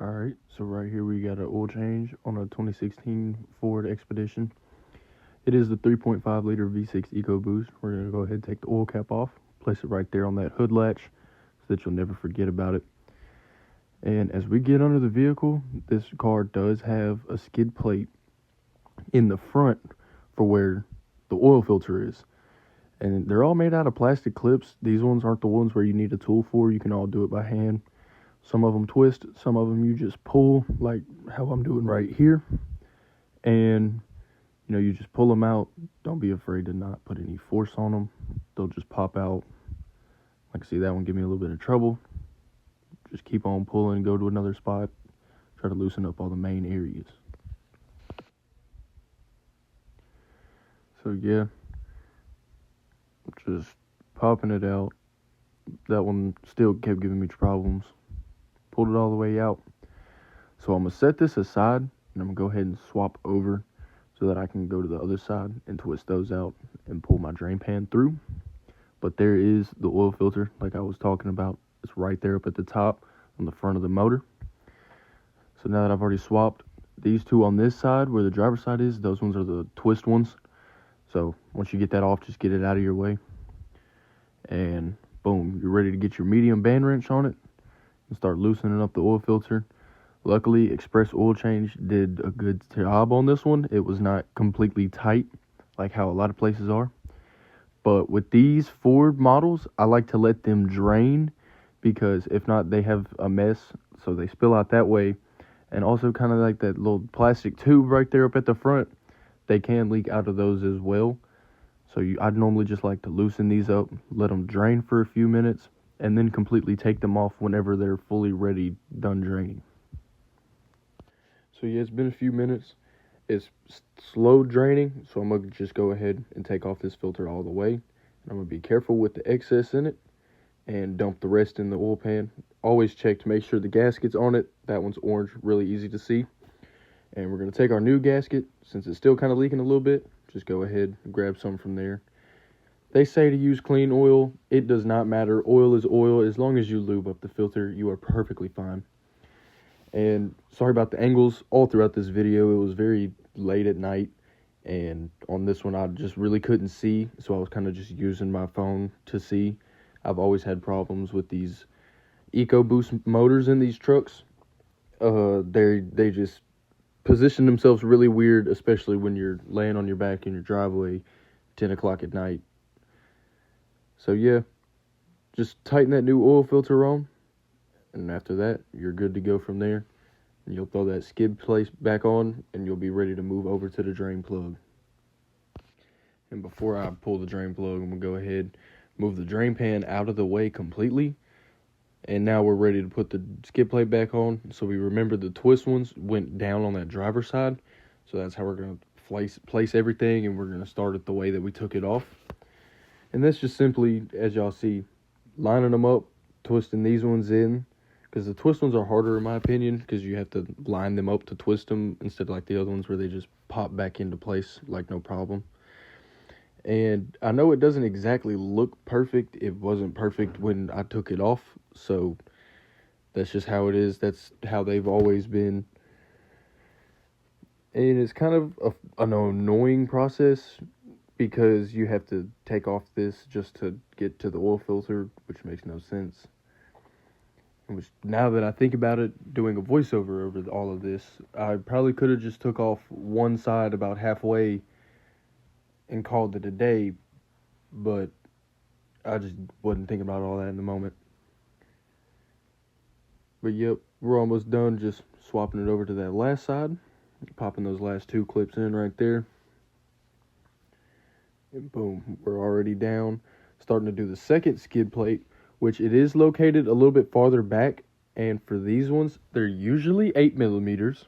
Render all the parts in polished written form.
Alright, so right here we got an oil change on a 2016 Ford Expedition. It is the 3.5 liter V6 EcoBoost. We're going to go ahead and take the oil cap off, place it right there on that hood latch so that you'll never forget about it. And as we get under the vehicle, this car does have a skid plate in the front for where the oil filter is. And they're all made out of plastic clips. These ones aren't the ones where you need a tool for. You can all do it by hand. Some of them twist, some of them you just pull, like how I'm doing right here. And, you just pull them out. Don't be afraid to not put any force on them. They'll just pop out. Like, see, that one give me a little bit of trouble. Just keep on pulling, go to another spot. Try to loosen up all the main areas. So, yeah. Just popping it out. That one still kept giving me problems. Pulled it all the way out. So I'm going to set this aside, and I'm going to go ahead and swap over so that I can go to the other side and twist those out and pull my drain pan through. But there is the oil filter, like I was talking about. It's right there up at the top on the front of the motor. So now that I've already swapped these two on this side where the driver's side is, those ones are the twist ones. So once you get that off, just get it out of your way. And boom, you're ready to get your medium band wrench on it and start loosening up the oil filter. Luckily, Express Oil Change did a good job on this one. It was not completely tight like how a lot of places are. But with these Ford models, I like to let them drain because if not, they have a mess. So they spill out that way. And also kind of like that little plastic tube right there up at the front, they can leak out of those as well. So I'd normally just like to loosen these up, let them drain for a few minutes, and then completely take them off whenever they're fully ready, done draining. So yeah, it's been a few minutes. It's slow draining, so I'm going to just go ahead and take off this filter all the way. I'm going to be careful with the excess in it and dump the rest in the oil pan. Always check to make sure the gasket's on it. That one's orange, really easy to see. And we're going to take our new gasket. Since it's still kind of leaking a little bit, just go ahead and grab some from there. They say to use clean oil. It does not matter. Oil is oil. As long as you lube up the filter, you are perfectly fine. And sorry about the angles all throughout this video. It was very late at night, and on this one I just really couldn't see, so I was kind of just using my phone to see. I've always had problems with these EcoBoost motors in these trucks. They just position themselves really weird, especially when you're laying on your back in your driveway 10 o'clock at night. So yeah, just tighten that new oil filter on, and after that, you're good to go from there. And you'll throw that skid plate back on, and you'll be ready to move over to the drain plug. And before I pull the drain plug, I'm going to go ahead, move the drain pan out of the way completely. And now we're ready to put the skid plate back on. So we remember the twist ones went down on that driver's side. So that's how we're going to place everything, and we're going to start it the way that we took it off. And that's just simply, as y'all see, lining them up, twisting these ones in. Because the twist ones are harder in my opinion, because you have to line them up to twist them instead of like the other ones where they just pop back into place like no problem. And I know it doesn't exactly look perfect. It wasn't perfect when I took it off, so that's just how it is. That's how they've always been. And it's kind of an annoying process because you have to take off this just to get to the oil filter, which makes no sense. Which, now that I think about it, doing a voiceover over all of this, I probably could have just took off one side about halfway and called it a day, but I just wasn't thinking about all that in the moment. But yep, we're almost done just swapping it over to that last side, popping those last two clips in right there, and boom, we're already down, starting to do the second skid plate, which it is located a little bit farther back, and for these ones, they're usually 8 millimeters,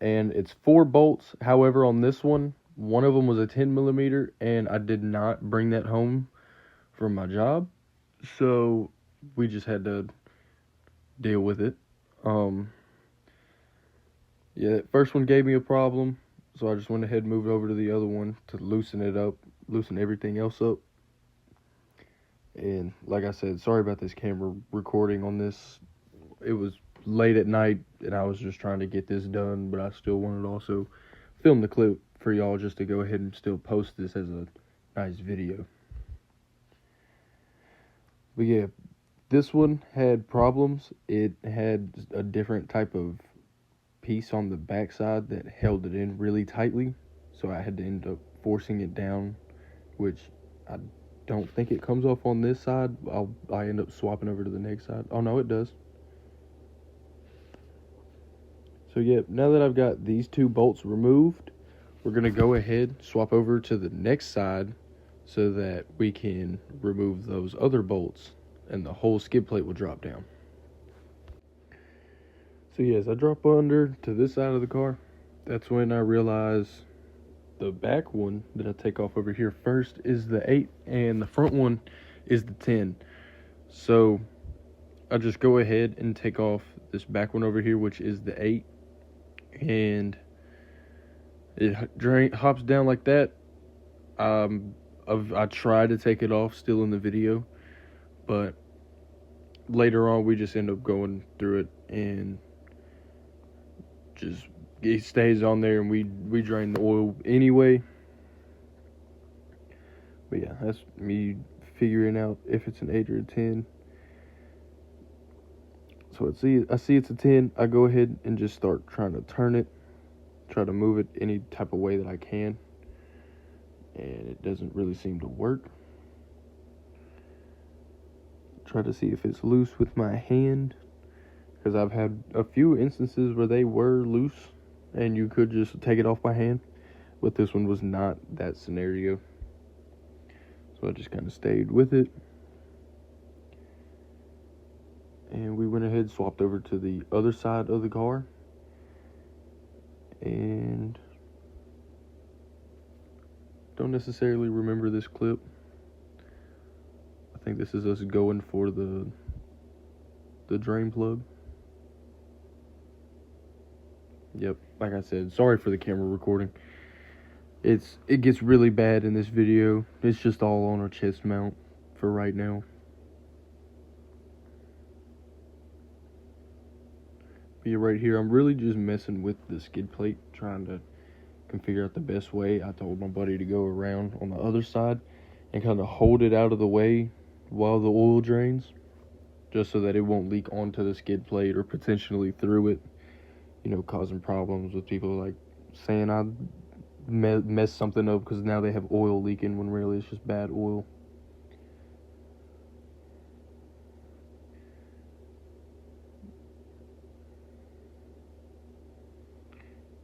and it's 4 bolts. However, on this one of them was a 10 millimeter, and I did not bring that home from my job, so we just had to deal with it. Yeah, that first one gave me a problem, so I just went ahead and moved over to the other one to loosen it up, loosen everything else up. And like I said, sorry about this camera recording on this. It was late at night and I was just trying to get this done, but I still wanted to also film the clip for y'all just to go ahead and still post this as a nice video. But yeah, this one had problems. It had a different type of piece on the backside that held it in really tightly, so I had to end up forcing it down, which I don't think it comes off on this side. I end up swapping over to the next side. Oh no, it does. So yeah, now that I've got these two bolts removed, we're gonna go ahead, swap over to the next side so that we can remove those other bolts and the whole skid plate will drop down. So yes, I drop under to this side of the car. That's when I realize the back one that I take off over here first is the 8 and the front one is the 10. So I just go ahead and take off this back one over here, which is the 8, and it hops down like that. I tried to take it off still in the video, but later on we just end up going through it and just it stays on there, and we drain the oil anyway. But yeah, that's me figuring out if it's an 8 or a 10. So I see it's a 10. I go ahead and just start trying to turn it, try to move it any type of way that I can, and it doesn't really seem to work. Try to see if it's loose with my hand, because I've had a few instances where they were loose and you could just take it off by hand, but this one was not that scenario. So I just kind of stayed with it. And we went ahead and swapped over to the other side of the car. And don't necessarily remember this clip. I think this is us going for the drain plug. Yep, like I said, sorry for the camera recording. It gets really bad in this video. It's just all on our chest mount for right now. But yeah, right here, I'm really just messing with the skid plate, trying to figure out the best way. I told my buddy to go around on the other side and kind of hold it out of the way while the oil drains, just so that it won't leak onto the skid plate or potentially through it, causing problems with people like saying I messed something up because now they have oil leaking when really it's just bad oil.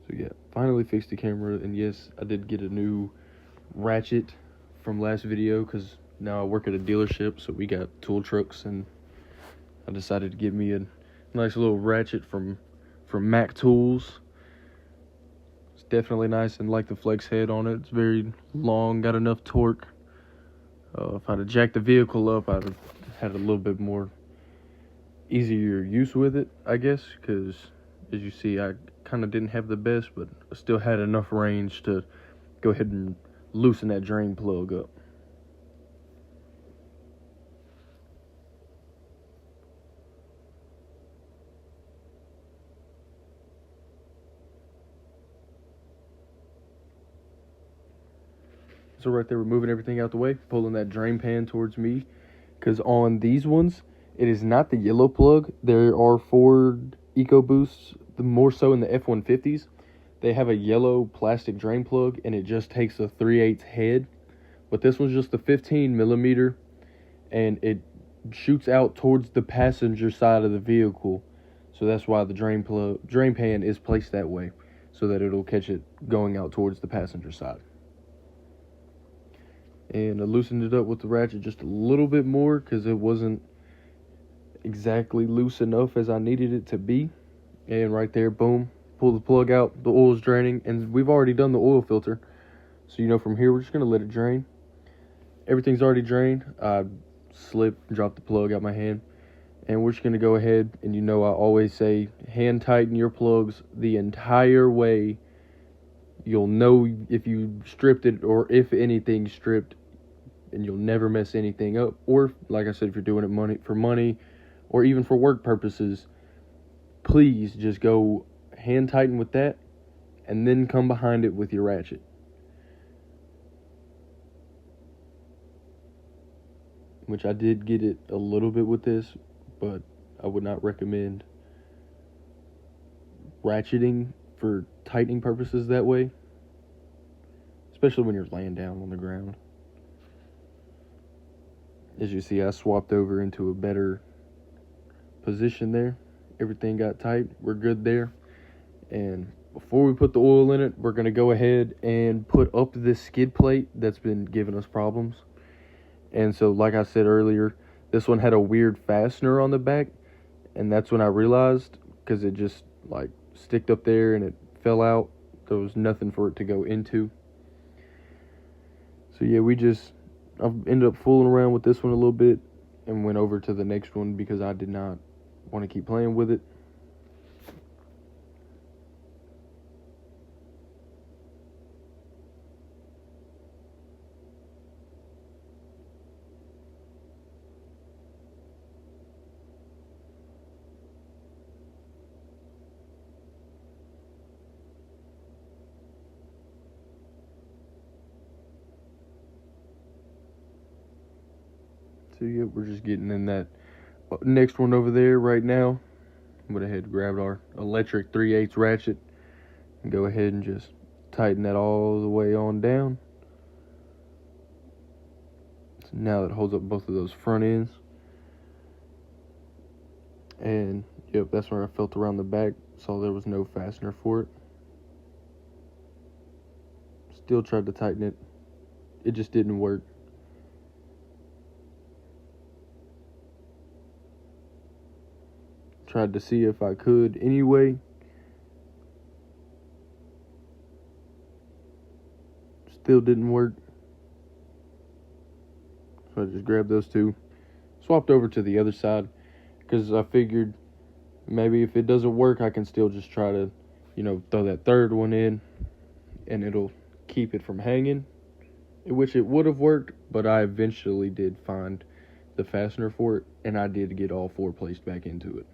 So yeah, finally fixed the camera, and yes, I did get a new ratchet from last video because now I work at a dealership, so we got tool trucks, and I decided to get me a nice little ratchet from Mac Tools. It's definitely nice, and like the flex head on it, it's very long, got enough torque. If I'd have jacked the vehicle up, I'd have had a little bit more easier use with it, I guess, because as you see, I kind of didn't have the best, but I still had enough range to go ahead and loosen that drain plug up. So right there, we're moving everything out the way, pulling that drain pan towards me, because on these ones, it is not the yellow plug. There are Ford EcoBoosts, more so in the F-150s. They have a yellow plastic drain plug, and it just takes a 3/8 head. But this one's just a 15 millimeter, and it shoots out towards the passenger side of the vehicle. So that's why the drain pan is placed that way, so that it'll catch it going out towards the passenger side. And I loosened it up with the ratchet just a little bit more because it wasn't exactly loose enough as I needed it to be. And right there, boom, pull the plug out, the oil's draining, and we've already done the oil filter. So from here, we're just going to let it drain. Everything's already drained. I slipped and dropped the plug out my hand. And we're just going to go ahead, and I always say, hand tighten your plugs the entire way. You'll know if you stripped it or if anything's stripped, and you'll never mess anything up. Or, like I said, if you're doing it for money or even for work purposes, please just go hand tighten with that and then come behind it with your ratchet. Which I did get it a little bit with this, but I would not recommend ratcheting for tightening purposes that way, especially when you're laying down on the ground. As you see, I swapped over into a better position there. Everything got tight. We're good there. And before we put the oil in it, we're going to go ahead and put up this skid plate that's been giving us problems. And so, like I said earlier, this one had a weird fastener on the back, and that's when I realized, because it just like sticked up there and it fell out. There was nothing for it to go into. So yeah, I've ended up fooling around with this one a little bit and went over to the next one because I did not want to keep playing with it. So yeah, we're just getting in that next one over there right now. Went ahead and grabbed our electric 3/8 ratchet and go ahead and just tighten that all the way on down. So now it holds up both of those front ends. And yep, that's where I felt around the back. Saw there was no fastener for it. Still tried to tighten it. It just didn't work. Tried to see if I could anyway. Still didn't work. So I just grabbed those two. Swapped over to the other side because I figured maybe if it doesn't work, I can still just try to, throw that third one in and it'll keep it from hanging. Which it would have worked, but I eventually did find the fastener for it, and I did get all four placed back into it.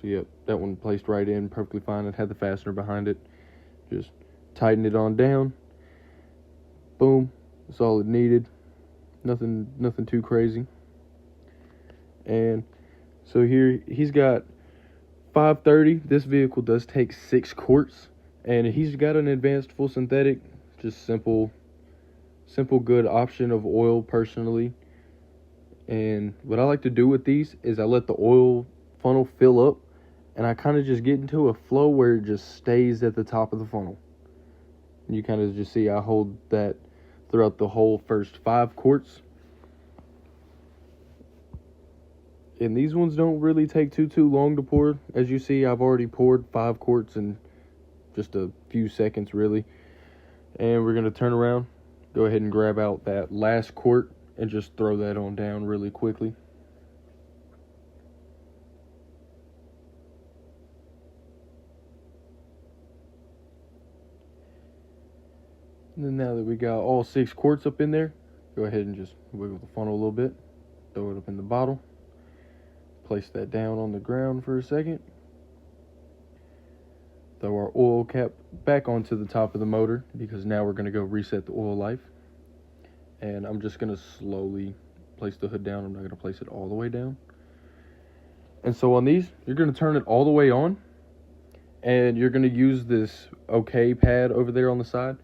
So yep, that one placed right in perfectly fine. It had the fastener behind it. Just tighten it on down. Boom. That's all it needed. Nothing too crazy. And so here he's got 530. This vehicle does take 6 quarts, and he's got an advanced full synthetic. Just simple good option of oil personally. And what I like to do with these is I let the oil funnel fill up, and I kind of just get into a flow where it just stays at the top of the funnel. And you kind of just see I hold that throughout the whole first 5 quarts. And these ones don't really take too long to pour. As you see, I've already poured 5 quarts in just a few seconds really. And we're going to turn around, go ahead and grab out that last quart and just throw that on down really quickly. And then now that we got all 6 quarts up in there, go ahead and just wiggle the funnel a little bit, throw it up in the bottle, place that down on the ground for a second. Throw our oil cap back onto the top of the motor because now we're going to go reset the oil life. And I'm just going to slowly place the hood down. I'm not going to place it all the way down. And so on these, you're going to turn it all the way on. And you're going to use this OK pad over there on the side.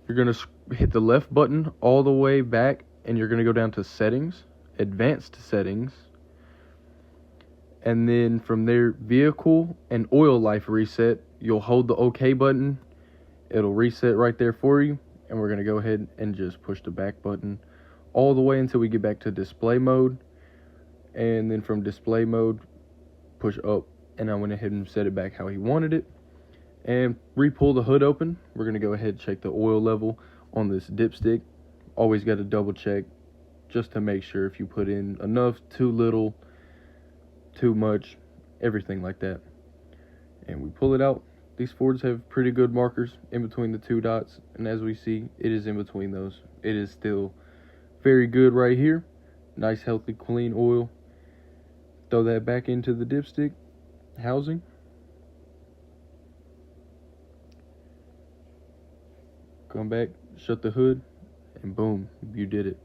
You're going to hit the left button all the way back. And you're going to go down to settings, advanced settings. And then from there, vehicle and oil life reset. You'll hold the OK button. It'll reset right there for you. And we're going to go ahead and just push the back button all the way until we get back to display mode. And then from display mode, push up. And I went ahead and set it back how he wanted it. And re-pull the hood open. We're going to go ahead and check the oil level on this dipstick. Always got to double check just to make sure if you put in enough, too little, too much, everything like that. And we pull it out. These Fords have pretty good markers in between the 2 dots. And as we see, it is in between those. It is still very good right here. Nice, healthy, clean oil. Throw that back into the dipstick. housing. Come back, shut the hood, and boom, you did it.